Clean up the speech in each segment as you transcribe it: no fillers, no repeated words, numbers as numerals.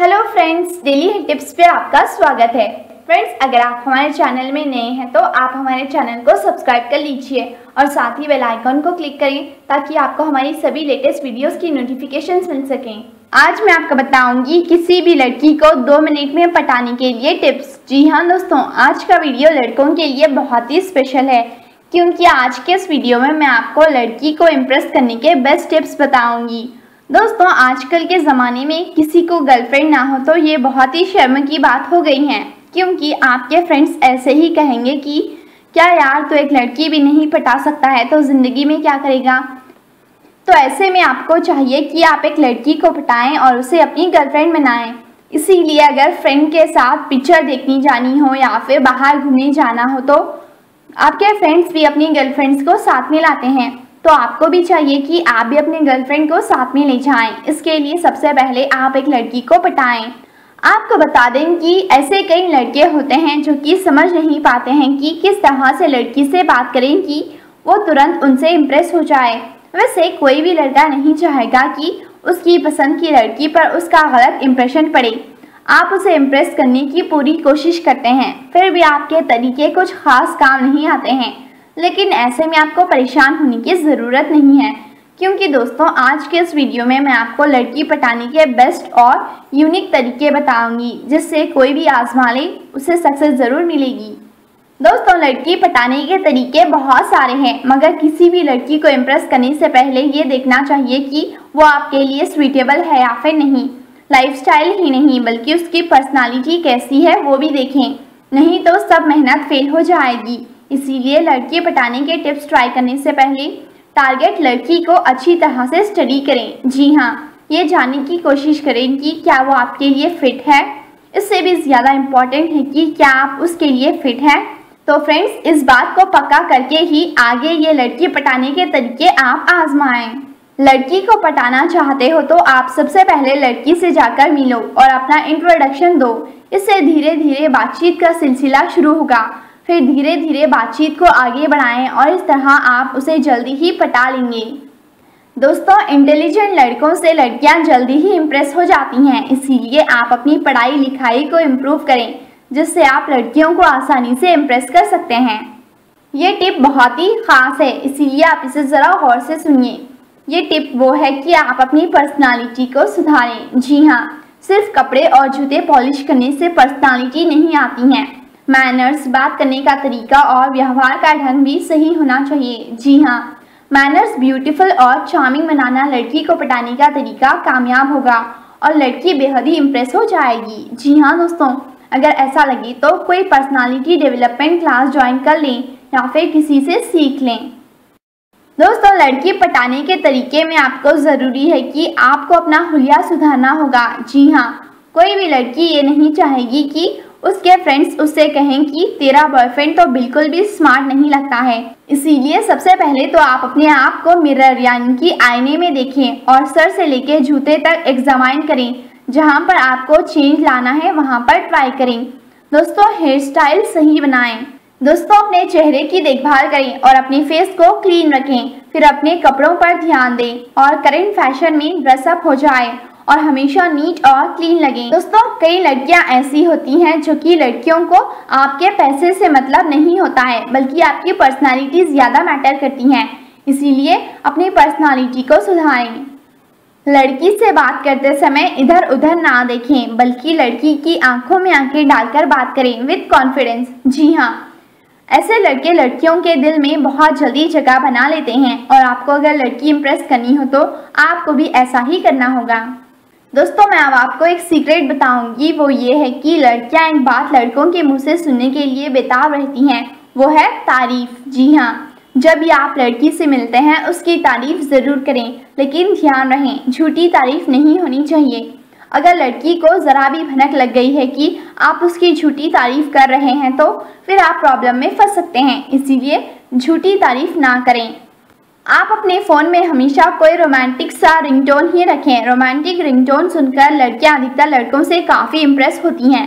Hello friends, daily tips पे आपका स्वागत है। फ्रेंड्स, अगर आप हमारे चैनल में नए हैं तो आप हमारे चैनल को सब्सक्राइब कर लीजिए और साथ ही बेल आइकन को क्लिक करें ताकि आपको हमारी सभी लेटेस्ट वीडियोस की नोटिफिकेशंस मिल सकें। आज मैं आपको बताऊंगी किसी भी लड़की को 2 मिनट में पटाने के लिए टिप्स। जी हाँ दोस्तों, आज का वीडियो लड़कों के लिए बहुत ही स्पेशल है क्योंकि आज के इस वीडियो में मैं आपको लड़की को इम्प्रेस करने के बेस्ट टिप्स बताऊंगी। दोस्तों, आजकल के ज़माने में किसी को गर्लफ्रेंड ना हो तो ये बहुत ही शर्म की बात हो गई है, क्योंकि आपके फ्रेंड्स ऐसे ही कहेंगे कि क्या यार, तो एक लड़की भी नहीं पटा सकता है तो ज़िंदगी में क्या करेगा। तो ऐसे में आपको चाहिए कि आप एक लड़की को पटाएं और उसे अपनी गर्लफ्रेंड बनाएं। इसीलिए अगर फ्रेंड के साथ पिक्चर देखने जानी हो या फिर बाहर घूमने जाना हो तो आपके फ्रेंड्स भी अपनी गर्लफ्रेंड्स को साथ में लाते हैं, तो आपको भी चाहिए कि आप भी अपने गर्लफ्रेंड को साथ में ले जाएं। इसके लिए सबसे पहले आप एक लड़की को पटाएं। आपको बता दें कि ऐसे कई लड़के होते हैं जो कि समझ नहीं पाते हैं कि किस तरह से लड़की से बात करें कि वो तुरंत उनसे इम्प्रेस हो जाए। वैसे कोई भी लड़का नहीं चाहेगा कि उसकी पसंद की लड़की पर उसका गलत इम्प्रेशन पड़े। आप उसे इम्प्रेस करने की पूरी कोशिश करते हैं, फिर भी आपके तरीके कुछ खास काम नहीं आते हैं। लेकिन ऐसे में आपको परेशान होने की ज़रूरत नहीं है, क्योंकि दोस्तों आज के इस वीडियो में मैं आपको लड़की पटाने के बेस्ट और यूनिक तरीके बताऊंगी, जिससे कोई भी आजमा ले उसे सक्सेस ज़रूर मिलेगी। दोस्तों, लड़की पटाने के तरीके बहुत सारे हैं, मगर किसी भी लड़की को इम्प्रेस करने से पहले ये देखना चाहिए कि वो आपके लिए सूटेबल है या फिर नहीं। लाइफस्टाइल ही नहीं बल्कि उसकी पर्सनालिटी कैसी है वो भी देखें, नहीं तो सब मेहनत फेल हो जाएगी। इसीलिए लड़की पटाने के टिप्स ट्राई करने से पहले टारगेट लड़की को अच्छी तरह से स्टडी करें। जी हाँ, ये जानने की कोशिश करें कि क्या वो आपके लिए फिट है। इससे भी ज़्यादा इम्पॉर्टेंट है कि क्या आप उसके लिए फिट हैं। तो फ्रेंड्स, इस बात को पक्का करके ही आगे ये लड़की पटाने के तरीके आप आजमाएं। लड़की को पटाना चाहते हो तो आप सबसे पहले लड़की से जाकर मिलो और अपना इंट्रोडक्शन दो। इससे धीरे धीरे बातचीत का सिलसिला शुरू होगा। फिर धीरे धीरे बातचीत को आगे बढ़ाएं और इस तरह आप उसे जल्दी ही पटा लेंगे। दोस्तों, इंटेलिजेंट लड़कों से लड़कियां जल्दी ही इम्प्रेस हो जाती हैं, इसीलिए आप अपनी पढ़ाई लिखाई को इम्प्रूव करें, जिससे आप लड़कियों को आसानी से इम्प्रेस कर सकते हैं। ये टिप बहुत ही ख़ास है, इसीलिए आप इसे ज़रा गौर से सुनिए। ये टिप वो है कि आप अपनी पर्सनालिटी को सुधारें। जी हाँ, सिर्फ कपड़े और जूते पॉलिश करने से पर्सनालिटी नहीं आती हैं। मैनर्स, बात करने का तरीका और व्यवहार का ढंग भी सही होना चाहिए। जी हाँ, मैनर्स ब्यूटीफुल और चार्मिंग बनाना लड़की को पटाने का तरीका कामयाब होगा और लड़की बेहद ही इम्प्रेस हो जाएगी। जी हाँ दोस्तों, अगर ऐसा लगे तो कोई पर्सनालिटी डेवलपमेंट क्लास ज्वाइन कर लें या फिर किसी से सीख लें। दोस्तों, लड़की पटाने के तरीके में आपको ज़रूरी है कि आपको अपना हुलिया सुधारना होगा। जी हाँ, कोई भी लड़की ये नहीं चाहेगी कि उसके फ्रेंड्स उससे कहें कि तेरा बॉयफ्रेंड तो बिल्कुल भी स्मार्ट नहीं लगता है। इसीलिए सबसे पहले तो आप अपने आप को मिरर यानी कि आईने में देखें और सर से लेकर जूते तक एग्जामाइन करें। जहां पर आपको चेंज लाना है वहां पर ट्राई करें। दोस्तों, हेयर स्टाइल सही बनाएं। दोस्तों, अपने चेहरे की देखभाल करें और अपने फेस को क्लीन रखें। फिर अपने कपड़ों पर ध्यान दें और करंट फैशन में ड्रेसअप हो जाए और हमेशा नीट और क्लीन लगें। दोस्तों, कई लड़कियां ऐसी होती हैं जो कि लड़कियों को आपके पैसे से मतलब नहीं होता है, बल्कि आपकी पर्सनालिटी ज़्यादा मैटर करती हैं। इसीलिए अपनी पर्सनालिटी को सुधारें। लड़की से बात करते समय इधर उधर ना देखें, बल्कि लड़की की आंखों में आंखें डालकर बात करें विद कॉन्फिडेंस। जी हाँ, ऐसे लड़के लड़कियों के दिल में बहुत जल्दी जगह बना लेते हैं और आपको अगर लड़की इम्प्रेस करनी हो तो आपको भी ऐसा ही करना होगा। दोस्तों, मैं अब आपको एक सीक्रेट बताऊंगी, वो ये है कि लड़कियां एक बात लड़कों के मुंह से सुनने के लिए बेताब रहती हैं, वो है तारीफ। जी हाँ, जब भी आप लड़की से मिलते हैं उसकी तारीफ ज़रूर करें, लेकिन ध्यान रखें झूठी तारीफ नहीं होनी चाहिए। अगर लड़की को ज़रा भी भनक लग गई है कि आप उसकी झूठी तारीफ कर रहे हैं तो फिर आप प्रॉब्लम में फंस सकते हैं। इसीलिए झूठी तारीफ ना करें। आप अपने फ़ोन में हमेशा कोई रोमांटिक सा रिंगटोन ही रखें। रोमांटिक रिंगटोन सुनकर लड़कियां अधिकतर लड़कों से काफ़ी इम्प्रेस होती हैं।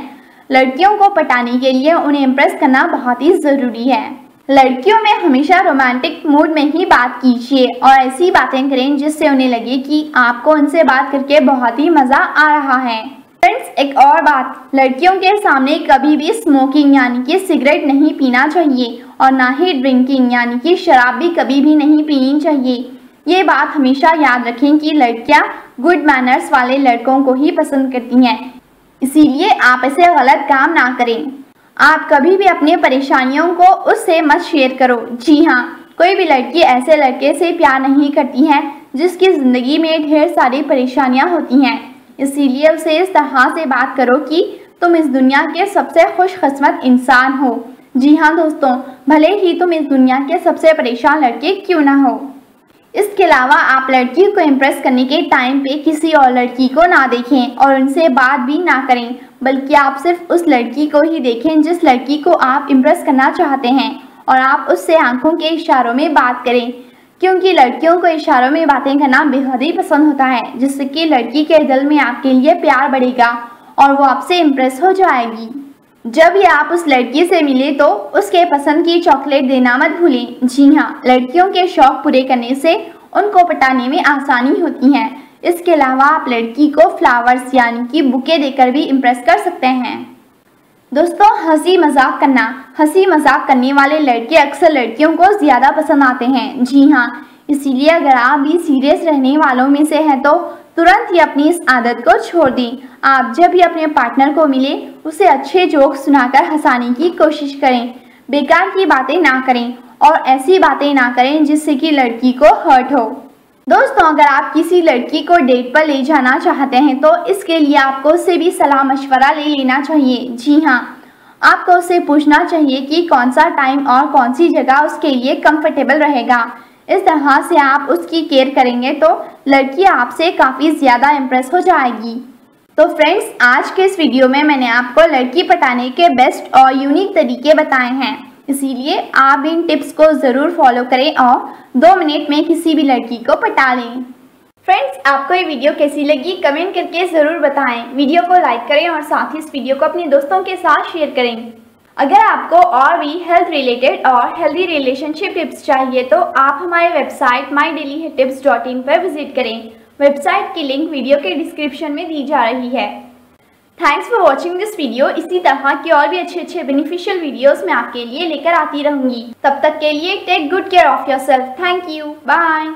लड़कियों को पटाने के लिए उन्हें इम्प्रेस करना बहुत ही ज़रूरी है। लड़कियों में हमेशा रोमांटिक मूड में ही बात कीजिए और ऐसी बातें करें जिससे उन्हें लगे कि आपको उनसे बात करके बहुत ही मज़ा आ रहा है। फ्रेंड्स, एक और बात, लड़कियों के सामने कभी भी स्मोकिंग यानी कि सिगरेट नहीं पीना चाहिए और ना ही ड्रिंकिंग यानी कि शराब भी कभी भी नहीं पीनी चाहिए। ये बात हमेशा याद रखें कि लड़कियां गुड मैनर्स वाले लड़कों को ही पसंद करती हैं, इसीलिए आप ऐसे गलत काम ना करें। आप कभी भी अपनी परेशानियों को उससे मत शेयर करो। जी हाँ, कोई भी लड़की ऐसे लड़के से प्यार नहीं करती है जिसकी ज़िंदगी में ढेर सारी परेशानियां होती हैं, इसीलिए उसे इस तरह से बात करो कि तुम इस दुनिया के सबसे खुशकिस्मत इंसान हो। जी हाँ दोस्तों, भले ही तुम इस दुनिया के सबसे परेशान लड़के क्यों ना हो। इसके अलावा आप लड़की को इम्प्रेस करने के टाइम पे किसी और लड़की को ना देखें और उनसे बात भी ना करें, बल्कि आप सिर्फ उस लड़की को ही देखें जिस लड़की को आप इम्प्रेस करना चाहते हैं और आप उससे आंखों के इशारों में बात करें, क्योंकि लड़कियों को इशारों में बातें करना बेहद ही पसंद होता है, जिससे कि लड़की के दिल में आपके लिए प्यार बढ़ेगा और वो आपसे इम्प्रेस हो जाएगी। जब भी आप उस लड़की से मिले तो उसके पसंद की चॉकलेट देना मत भूलें। जी हाँ, लड़कियों के शौक पूरे करने से उनको पटाने में आसानी होती है। इसके अलावा आप लड़की को फ्लावर्स यानी कि बुके देकर भी इम्प्रेस कर सकते हैं। दोस्तों, हंसी मजाक करना, हंसी मजाक करने वाले लड़के अक्सर लड़कियों को ज़्यादा पसंद आते हैं। जी हाँ, इसीलिए अगर आप भी सीरियस रहने वालों में से हैं तो तुरंत ही अपनी इस आदत को छोड़ दें। आप जब भी अपने पार्टनर को मिले उसे अच्छे जोक सुनाकर हंसाने की कोशिश करें, बेकार की बातें ना करें और ऐसी बातें ना करें जिससे कि लड़की को हर्ट हो। दोस्तों, अगर आप किसी लड़की को डेट पर ले जाना चाहते हैं तो इसके लिए आपको उससे भी सलाह मशवरा ले लेना चाहिए। जी हाँ, आपको उससे पूछना चाहिए कि कौन सा टाइम और कौन सी जगह उसके लिए कंफर्टेबल रहेगा। इस तरह से आप उसकी केयर करेंगे तो लड़की आपसे काफ़ी ज़्यादा इम्प्रेस हो जाएगी। तो फ्रेंड्स, आज के इस वीडियो में मैंने आपको लड़की पटाने के बेस्ट और यूनिक तरीके बताए हैं, इसीलिए आप इन टिप्स को ज़रूर फॉलो करें और 2 मिनट में किसी भी लड़की को पटा लें। फ्रेंड्स, आपको ये वीडियो कैसी लगी कमेंट करके ज़रूर बताएं। वीडियो को लाइक करें और साथ ही इस वीडियो को अपने दोस्तों के साथ शेयर करें। अगर आपको और भी हेल्थ रिलेटेड और हेल्दी रिलेशनशिप टिप्स चाहिए तो आप हमारे वेबसाइट mydailyhittips.in पर विजिट करें। वेबसाइट की लिंक वीडियो के डिस्क्रिप्शन में दी जा रही है। Thanks for watching this video. इसी तरह की और भी अच्छे बेनिफिशियल वीडियोस मैं आपके लिए लेकर आती रहूंगी। तब तक के लिए take good care of yourself. Thank you, bye.